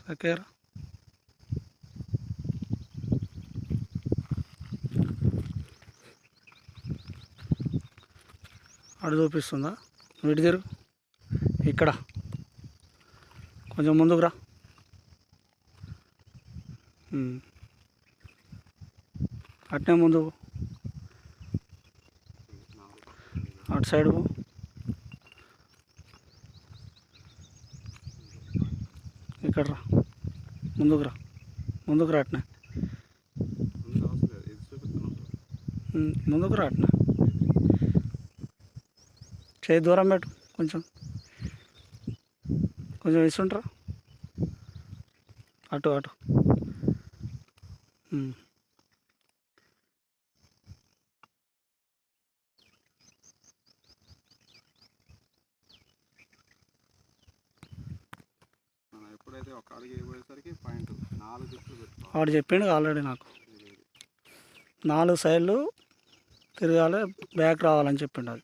దగ్గర అడు చూపిస్తుందా? వీటి తిరుగు, ఇక్కడ కొంచెం ముందుకు రా. అట్నే ముందు అటు సైడ్ పో. ఇక్కడ రా, ముందుకు రా, ముందుకు రా. అట్నే ముందుకు రా. అట్నే చేయి దూరం పెట్టు, కొంచెం కొంచెం ఇస్తుంటారా. అటు అటు ఎప్పుడైతే ఒక అడుగు వేసేసరికి పాయింట్ 4 దిక్కులు పెట్టుకోవాలి. వాడు చెప్పిండు ఆల్రెడీ నాకు 4 సైడ్లు తిరగాలి, బ్యాక్ రావాలని చెప్పిండు. అది